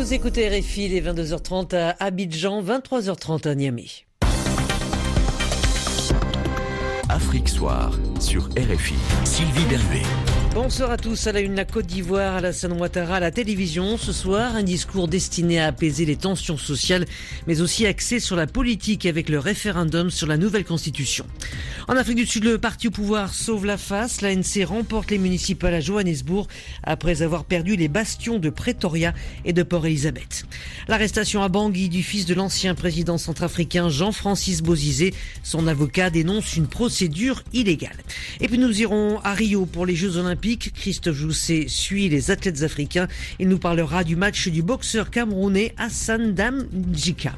Vous écoutez RFI, il est 22h30 à Abidjan, 23h30 à Niamey. Afrique Soir sur RFI. Sylvie Berruet. Bonsoir à tous. À la une, la Côte d'Ivoire, Alassane Ouattara à la télévision. Ce soir, un discours destiné à apaiser les tensions sociales, mais aussi axé sur la politique avec le référendum sur la nouvelle constitution. En Afrique du Sud, le parti au pouvoir sauve la face. L'ANC remporte les municipales à Johannesburg après avoir perdu les bastions de Pretoria et de Port Elizabeth. L'arrestation à Bangui du fils de l'ancien président centrafricain Jean-Francis Bozizé. Son avocat dénonce une procédure illégale. Et puis nous irons à Rio pour les Jeux Olympiques. Christophe Jousset suit les athlètes africains. Il nous parlera du match du boxeur camerounais Hassan Dam Njikam.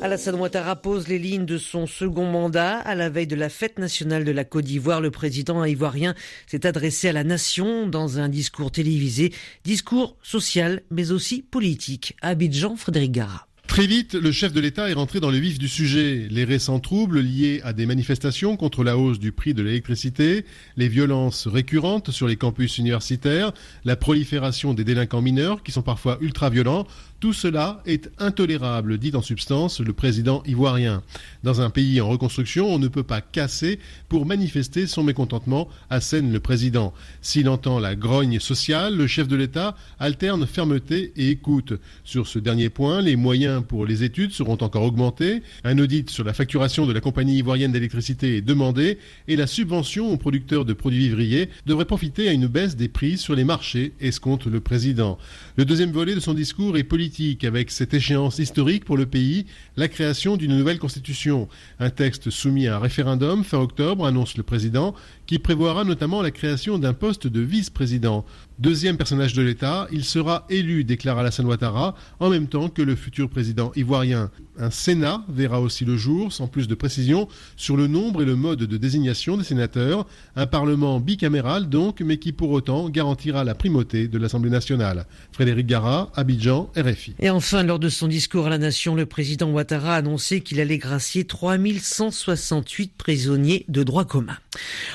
Alassane Ouattara pose les lignes de son second mandat. À la veille de la fête nationale de la Côte d'Ivoire, le président ivoirien s'est adressé à la nation dans un discours télévisé. Discours social, mais aussi politique. À Abidjan, Frédéric Gara. Très vite, le chef de l'État est rentré dans le vif du sujet. Les récents troubles liés à des manifestations contre la hausse du prix de l'électricité, les violences récurrentes sur les campus universitaires, la prolifération des délinquants mineurs qui sont parfois ultra-violents, tout cela est intolérable, dit en substance le président ivoirien. Dans un pays en reconstruction, on ne peut pas casser pour manifester son mécontentement, assène le président. S'il entend la grogne sociale, le chef de l'État alterne fermeté et écoute. Sur ce dernier point, les moyens pour les études seront encore augmentés. Un audit sur la facturation de la compagnie ivoirienne d'électricité est demandé et la subvention aux producteurs de produits vivriers devrait profiter à une baisse des prix sur les marchés, escompte le président. Le deuxième volet de son discours est politique, avec cette échéance historique pour le pays, la création d'une nouvelle constitution. Un texte soumis à un référendum fin octobre, annonce le président, qui prévoira notamment la création d'un poste de vice-président. Deuxième personnage de l'État, il sera élu, déclare Alassane Ouattara, en même temps que le futur président ivoirien. Un Sénat verra aussi le jour, sans plus de précision, sur le nombre et le mode de désignation des sénateurs. Un parlement bicaméral donc, mais qui pour autant garantira la primauté de l'Assemblée nationale. Frédéric Gara, Abidjan, RFI. Et enfin, lors de son discours à la nation, le président Ouattara a annoncé qu'il allait gracier 3168 prisonniers de droit commun.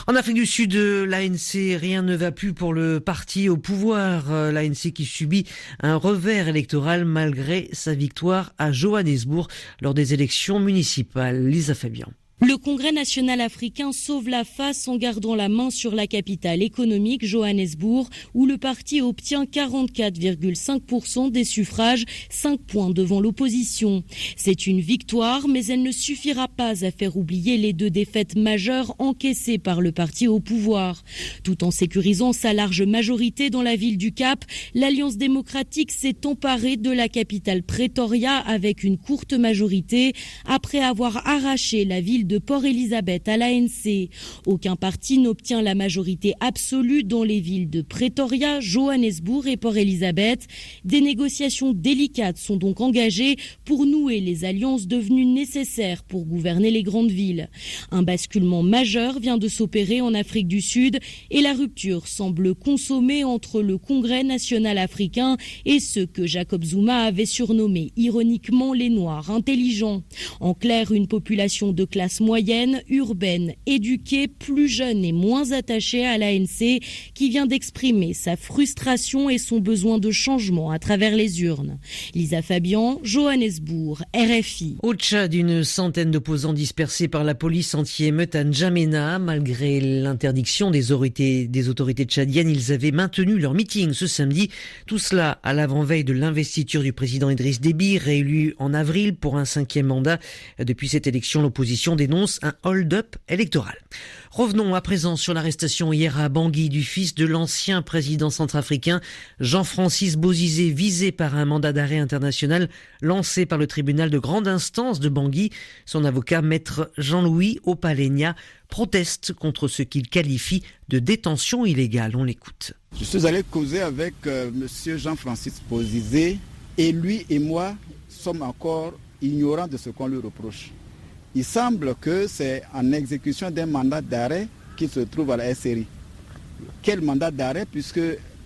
En Afrique du Sud, l'ANC, rien ne va plus pour le parti au pouvoir. L'ANC qui subit un revers électoral malgré sa victoire à Johannesburg lors des élections municipales. Lisa Fabian. Le Congrès national africain sauve la face en gardant la main sur la capitale économique, Johannesburg, où le parti obtient 44,5% des suffrages, 5 points devant l'opposition. C'est une victoire, mais elle ne suffira pas à faire oublier les 2 défaites majeures encaissées par le parti au pouvoir. Tout en sécurisant sa large majorité dans la ville du Cap, l'Alliance démocratique s'est emparée de la capitale Pretoria avec une courte majorité, après avoir arraché la ville de Port Elizabeth à l'ANC. Aucun parti n'obtient la majorité absolue dans les villes de Pretoria, Johannesburg et Port Elizabeth. Des négociations délicates sont donc engagées pour nouer les alliances devenues nécessaires pour gouverner les grandes villes. Un basculement majeur vient de s'opérer en Afrique du Sud et la rupture semble consommée entre le Congrès national africain et ceux que Jacob Zuma avait surnommés ironiquement les Noirs intelligents. En clair, une population de classe moyenne, urbaine, éduquée, plus jeune et moins attachée à l'ANC qui vient d'exprimer sa frustration et son besoin de changement à travers les urnes. Lisa Fabian, Johannesburg, RFI. Au Tchad, une centaine d'opposants dispersés par la police anti-émeute à N'Djamena. Malgré l'interdiction des autorités tchadiennes, ils avaient maintenu leur meeting ce samedi. Tout cela à l'avant-veille de l'investiture du président Idriss Déby, réélu en avril pour un 5e mandat. Depuis cette élection, l'opposition dénonce un hold-up électoral. Revenons à présent sur l'arrestation hier à Bangui du fils de l'ancien président centrafricain Jean-Francis Bozizé, visé par un mandat d'arrêt international lancé par le tribunal de grande instance de Bangui. Son avocat, maître Jean-Louis Opalenia, proteste contre ce qu'il qualifie de détention illégale. On l'écoute. Je suis allé causer avec monsieur Jean-Francis Bozizé et lui et moi sommes encore ignorants de ce qu'on lui reproche. Il semble que c'est en exécution d'un mandat d'arrêt qu'il se trouve à la SRI. Quel mandat d'arrêt, puisque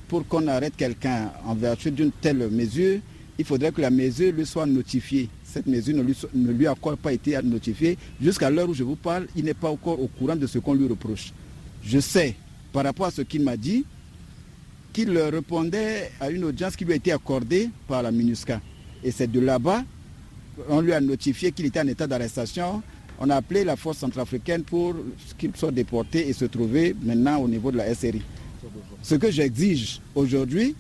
pour qu'on arrête quelqu'un en vertu d'une telle mesure, il faudrait que la mesure lui soit notifiée. Cette mesure ne lui a encore pas été notifiée. Jusqu'à l'heure où je vous parle, il n'est pas encore au courant de ce qu'on lui reproche. Je sais, par rapport à ce qu'il m'a dit, qu'il répondait à une audience qui lui a été accordée par la MINUSCA. Et c'est de là-bas, on lui a notifié qu'il était en état d'arrestation. On a appelé la force centrafricaine pour qu'il soit déporté et se trouver maintenant au niveau de la SRI. Ce que j'exige aujourd'hui,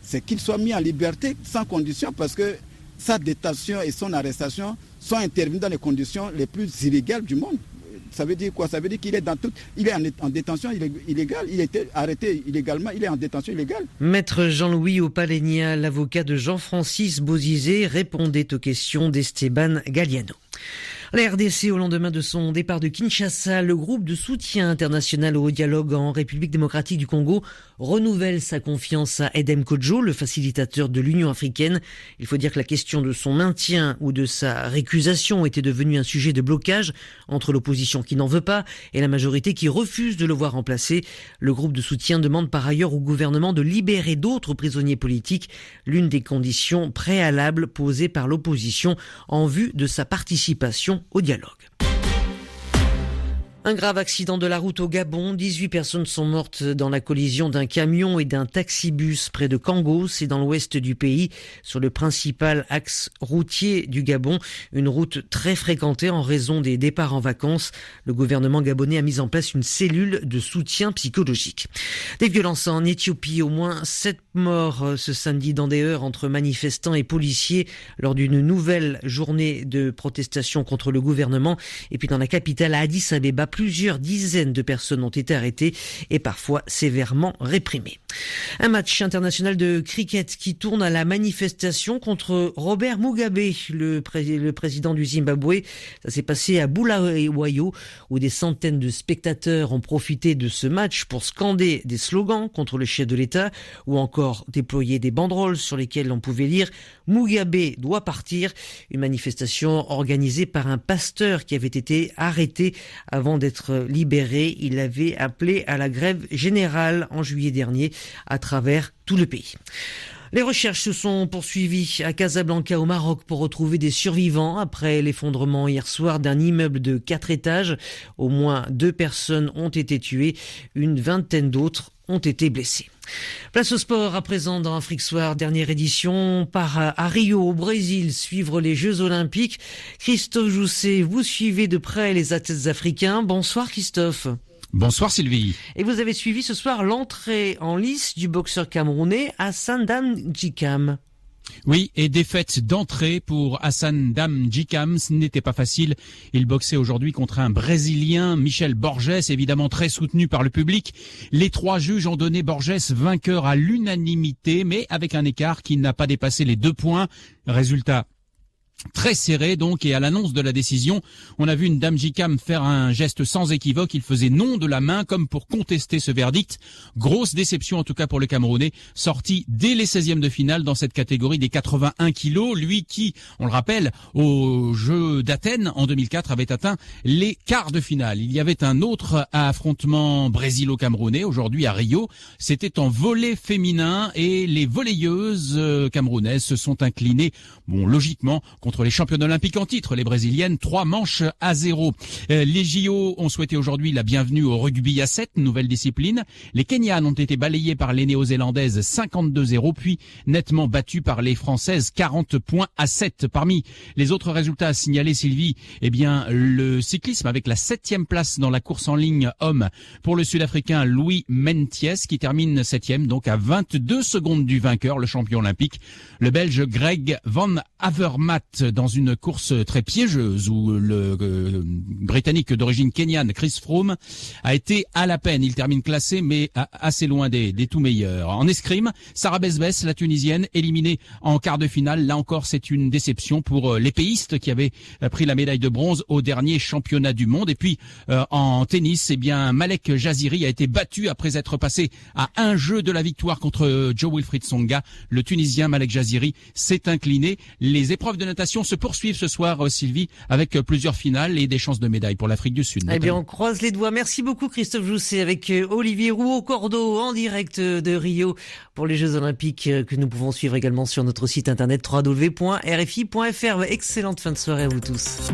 c'est qu'il soit mis en liberté sans condition parce que sa détention et son arrestation sont intervenues dans les conditions les plus illégales du monde. Ça veut dire quoi? Ça veut dire qu'il est il est en détention illégale, il était arrêté illégalement, il est en détention illégale. Maître Jean-Louis Opalenia, l'avocat de Jean-Francis Bozizé, répondait aux questions d'Esteban Galiano. La RDC, au lendemain de son départ de Kinshasa, le groupe de soutien international au dialogue en République démocratique du Congo renouvelle sa confiance à Edem Kodjo, le facilitateur de l'Union africaine. Il faut dire que la question de son maintien ou de sa récusation était devenue un sujet de blocage entre l'opposition qui n'en veut pas et la majorité qui refuse de le voir remplacer. Le groupe de soutien demande par ailleurs au gouvernement de libérer d'autres prisonniers politiques, l'une des conditions préalables posées par l'opposition en vue de sa participation au dialogue. Un grave accident de la route au Gabon. 18 personnes sont mortes dans la collision d'un camion et d'un taxibus près de Kango. C'est dans l'ouest du pays, sur le principal axe routier du Gabon. Une route très fréquentée en raison des départs en vacances. Le gouvernement gabonais a mis en place une cellule de soutien psychologique. Des violences en Éthiopie. Au moins 7 morts ce samedi dans des heurts entre manifestants et policiers lors d'une nouvelle journée de protestation contre le gouvernement. Et puis dans la capitale, à Addis Abeba, plusieurs dizaines de personnes ont été arrêtées et parfois sévèrement réprimées. Un match international de cricket qui tourne à la manifestation contre Robert Mugabe, le président du Zimbabwe. Ça s'est passé à Bulawayo, où des centaines de spectateurs ont profité de ce match pour scander des slogans contre le chef de l'État ou encore déployer des banderoles sur lesquelles on pouvait lire « Mugabe doit partir ». Une manifestation organisée par un pasteur qui avait été arrêté avant d'être libéré. Il avait appelé à la grève générale en juillet dernier à travers tout le pays. Les recherches se sont poursuivies à Casablanca au Maroc pour retrouver des survivants après l'effondrement hier soir d'un immeuble de 4 étages. Au moins 2 personnes ont été tuées, une vingtaine d'autres ont été blessés. Place au sport à présent dans Afrique Soir, dernière édition. On part à Rio au Brésil suivre les Jeux Olympiques. Christophe Jousset, vous suivez de près les athlètes africains. Bonsoir Christophe. Bonsoir Sylvie. Et vous avez suivi ce soir l'entrée en lice du boxeur camerounais Hassan Dame Djikam. Oui, et défaite d'entrée pour Hassan Dame Djikam, ce n'était pas facile. Il boxait aujourd'hui contre un Brésilien, Michel Borges, évidemment très soutenu par le public. Les 3 juges ont donné Borges vainqueur à l'unanimité, mais avec un écart qui n'a pas dépassé les 2 points. Résultat très serré donc, et à l'annonce de la décision, on a vu une Dame Djikam faire un geste sans équivoque. Il faisait non de la main comme pour contester ce verdict. Grosse déception en tout cas pour le Camerounais, sorti dès les 16e de finale dans cette catégorie des 81 kilos. Lui qui, on le rappelle, aux Jeux d'Athènes en 2004 avait atteint les quarts de finale. Il y avait un autre affrontement brésilo-camerounais aujourd'hui à Rio. C'était en volley féminin et les volleyeuses camerounaises se sont inclinées, logiquement, contre les championnes olympiques en titre, les brésiliennes, 3-0. Les JO ont souhaité aujourd'hui la bienvenue au rugby à 7, nouvelle discipline. Les Kenyanes ont été balayées par les Néo-Zélandaises 52-0, puis nettement battues par les Françaises 40-7. Parmi les autres résultats à signaler, Sylvie, le cyclisme avec la 7e place dans la course en ligne homme pour le Sud-Africain Louis Mentiès qui termine 7e, donc à 22 secondes du vainqueur, le champion olympique, le Belge Greg Van Avermaet, dans une course très piégeuse où le Britannique d'origine kenyane Chris Froome a été à la peine. Il termine classé mais assez loin des tout meilleurs. En escrime, Sarah Besbes, la Tunisienne, éliminée en quart de finale. Là encore, c'est une déception pour l'épéiste qui avait pris la médaille de bronze au dernier championnat du monde. Et puis en tennis, Malek Jaziri a été battu après être passé à un jeu de la victoire contre Joe Wilfried Tsonga. Le Tunisien Malek Jaziri s'est incliné. Les épreuves de natation se poursuivent ce soir, Sylvie, avec plusieurs finales et des chances de médailles pour l'Afrique du Sud. Eh bien, on croise les doigts. Merci beaucoup Christophe Jousset avec Olivier Rouault-Cordeau en direct de Rio pour les Jeux Olympiques que nous pouvons suivre également sur notre site internet www.rfi.fr. Excellente fin de soirée à vous tous.